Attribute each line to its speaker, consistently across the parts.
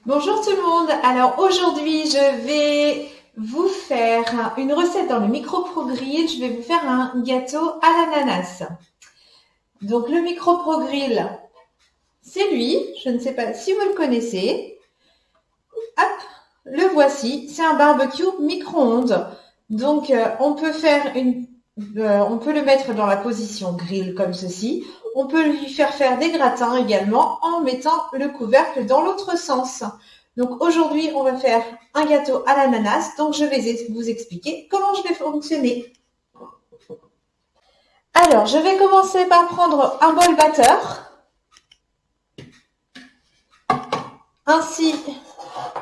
Speaker 1: Bonjour tout le monde. Alors aujourd'hui, je vais vous faire une recette dans le micro-pro-grill. Je vais vous faire un gâteau à l'ananas. Donc le micro-pro-grill, c'est lui. Je ne sais pas si vous le connaissez. Hop, le voici. C'est un barbecue micro-ondes. Donc on peut le mettre dans la position grill comme ceci. On peut lui faire des gratins également en mettant le couvercle dans l'autre sens. Donc aujourd'hui, on va faire un gâteau à l'ananas. Donc je vais vous expliquer comment je vais fonctionner. Alors, je vais commencer par prendre un bol batteur, ainsi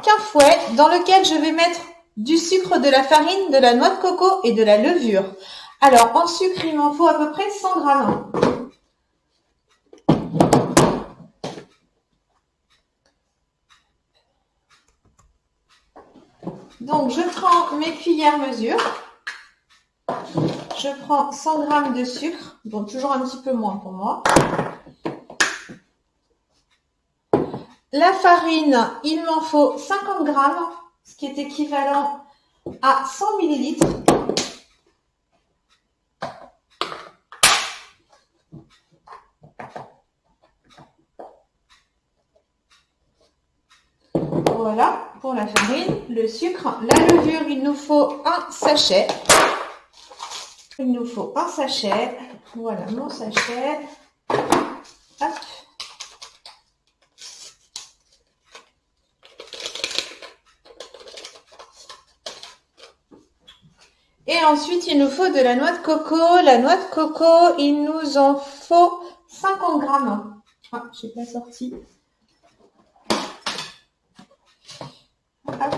Speaker 1: qu'un fouet dans lequel je vais mettre du sucre, de la farine, de la noix de coco et de la levure. Alors, en sucre, il m'en faut à peu près 100 grammes. Donc, je prends mes cuillères mesure. Je prends 100 grammes de sucre, donc toujours un petit peu moins pour moi. La farine, il m'en faut 50 grammes, ce qui est équivalent à 100 millilitres. Voilà, pour la farine, le sucre, la levure, il nous faut un sachet. Il nous faut un sachet. Voilà mon sachet. Hop. Et ensuite, il nous faut de la noix de coco. La noix de coco, il nous en faut 50 grammes. Ah, je n'ai pas sorti. Hop.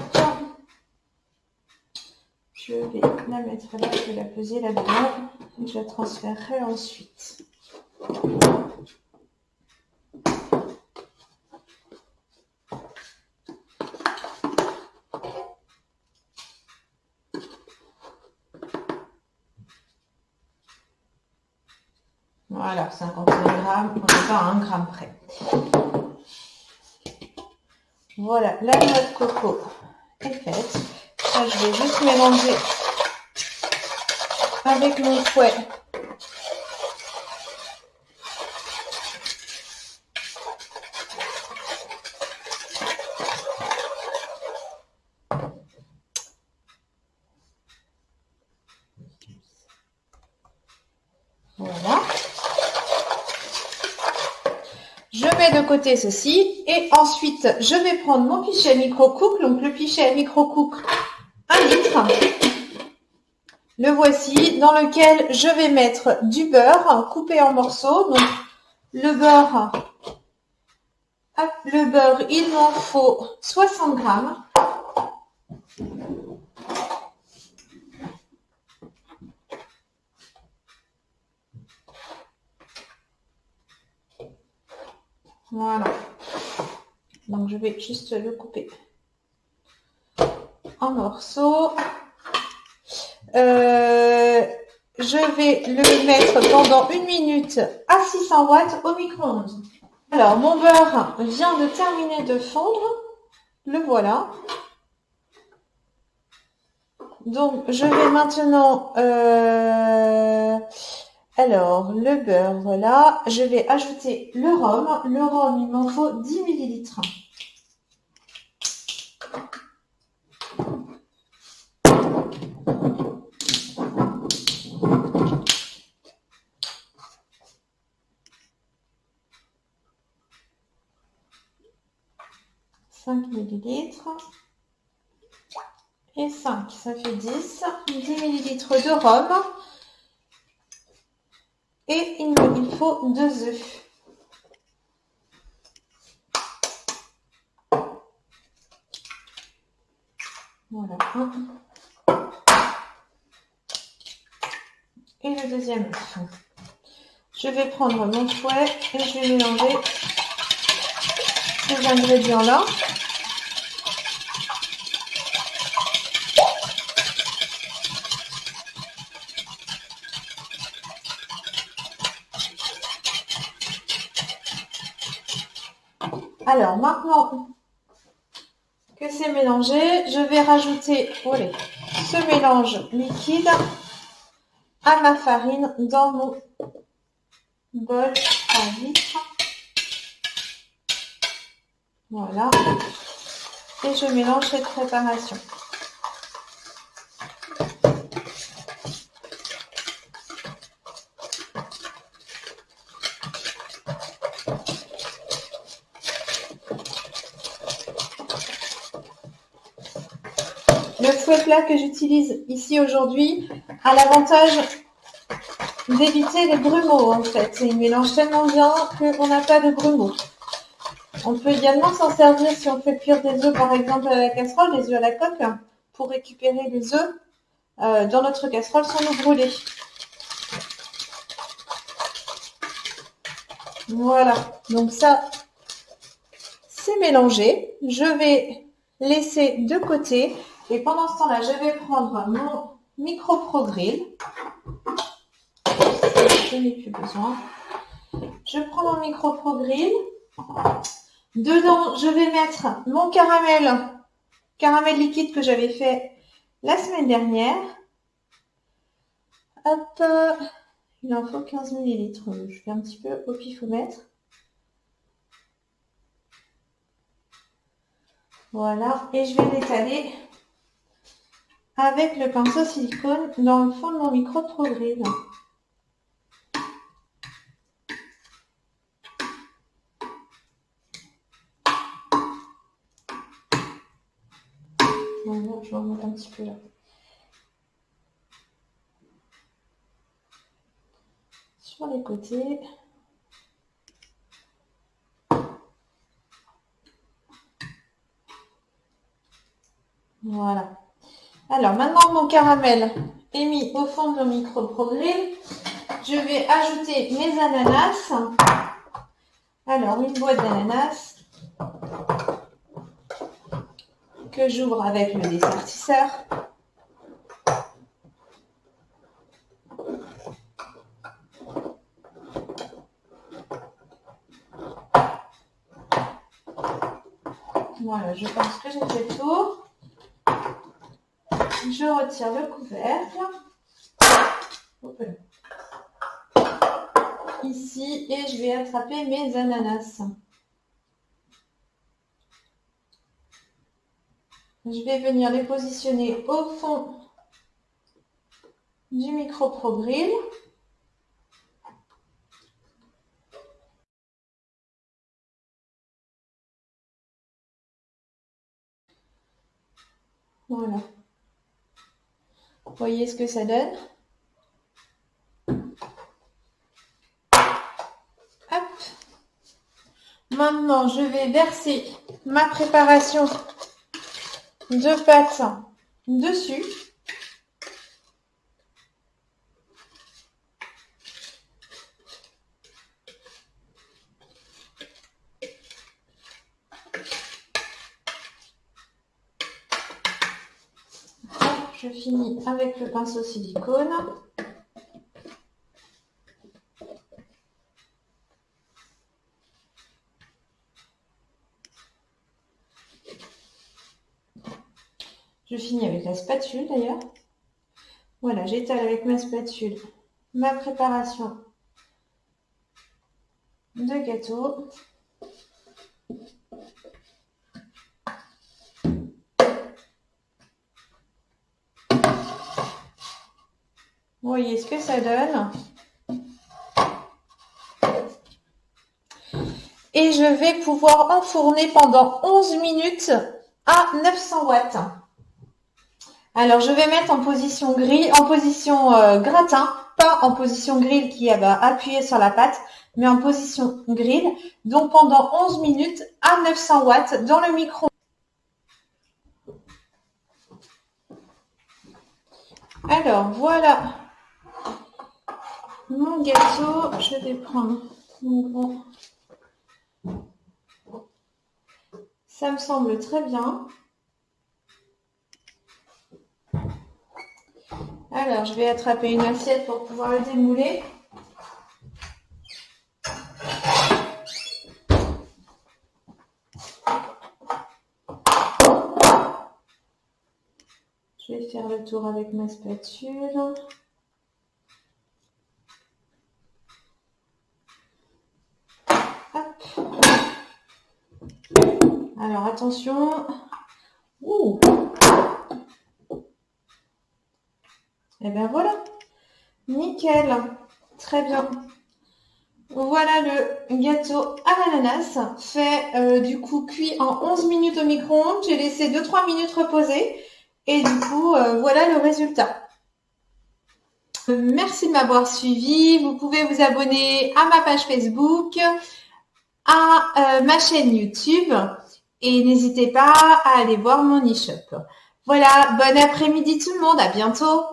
Speaker 1: Je vais la mettre là, je vais la peser là-dedans et je la transférerai ensuite. Voilà, 55 grammes, on n'est pas à 1 gramme près. Voilà, la noix de coco est faite. Ça, je vais juste mélanger avec mon fouet. Voilà. Je mets de côté ceci et ensuite je vais prendre mon pichet micro-cook. Donc le pichet micro-cook 1 litre. Le voici, dans lequel je vais mettre du beurre coupé en morceaux. Donc le beurre, il m'en faut 60 grammes. Voilà. Donc je vais juste le couper en morceaux. Je vais le mettre pendant 1 minute à 600 watts au micro-ondes. Alors, mon beurre vient de terminer de fondre. Le voilà. Donc, je vais maintenant... alors, le beurre, voilà. Je vais ajouter le rhum. Le rhum, il m'en faut 10 millilitres. « 5 millilitres. Et 5, ça fait 10. 10 millilitres de rhum. Et il faut 2 œufs. Voilà, un. Et le deuxième œuf. Je vais prendre mon fouet et je vais mélanger ces ingrédients-là. Alors maintenant, que c'est mélangé, je vais rajouter ce mélange liquide à ma farine dans mon bol à vitre. Voilà. Et je mélange cette préparation. Le fouet plat que j'utilise ici aujourd'hui a l'avantage d'éviter les grumeaux en fait. Il mélange tellement bien qu'on n'a pas de grumeaux. On peut également s'en servir si on fait cuire des œufs par exemple à la casserole, des œufs à la coque, pour récupérer les œufs dans notre casserole sans nous brûler. Voilà, donc ça c'est mélangé. Je vais laisser de côté. Et pendant ce temps-là, je vais prendre mon micro-pro-grill. Je n'ai plus besoin. Je prends mon micro-pro-grill. Dedans, je vais mettre mon caramel liquide que j'avais fait la semaine dernière. Hop, il en faut 15 ml. Je fais un petit peu au pifomètre. Voilà, et je vais l'étaler avec le pinceau silicone dans le fond de mon micro-pro-grill. Voilà, je vais en mettre un petit peu là. Sur les côtés. Voilà. Alors, maintenant que mon caramel est mis au fond de mon micro-pro-grill, je vais ajouter mes ananas. Alors, une boîte d'ananas que j'ouvre avec le dessertisseur. Voilà, je pense que j'ai fait le tour. Je retire le couvercle. Hop là. Ici, et je vais attraper mes ananas. Je vais venir les positionner au fond du micro-pro-grill. Voilà. Vous voyez ce que ça donne? Hop. Maintenant, je vais verser ma préparation de pâte dessus. Je finis avec le pinceau silicone. Je finis avec la spatule d'ailleurs. Voilà, j'étale avec ma spatule ma préparation de gâteau. Vous voyez ce que ça donne. Et je vais pouvoir enfourner pendant 11 minutes à 900 watts. Alors, je vais mettre en position gratin, pas en position grill qui va appuyer sur la pâte, mais en position grill. Donc, pendant 11 minutes à 900 watts dans le micro. Alors, voilà mon gâteau. Je vais prendre mon gros. Ça me semble très bien. Alors, je vais attraper une assiette pour pouvoir le démouler. faire le tour avec ma spatule. Hop. Alors attention. Ouh. Et ben voilà. Nickel. Très bien. Voilà le gâteau à l'ananas fait du coup cuit en 11 minutes au micro-ondes. J'ai laissé 2-3 minutes reposer et du coup voilà le résultat. Merci de m'avoir suivi. Vous pouvez vous abonner à ma page Facebook, à ma chaîne YouTube et n'hésitez pas à aller voir mon e-shop. Voilà, bon après-midi tout le monde, à bientôt.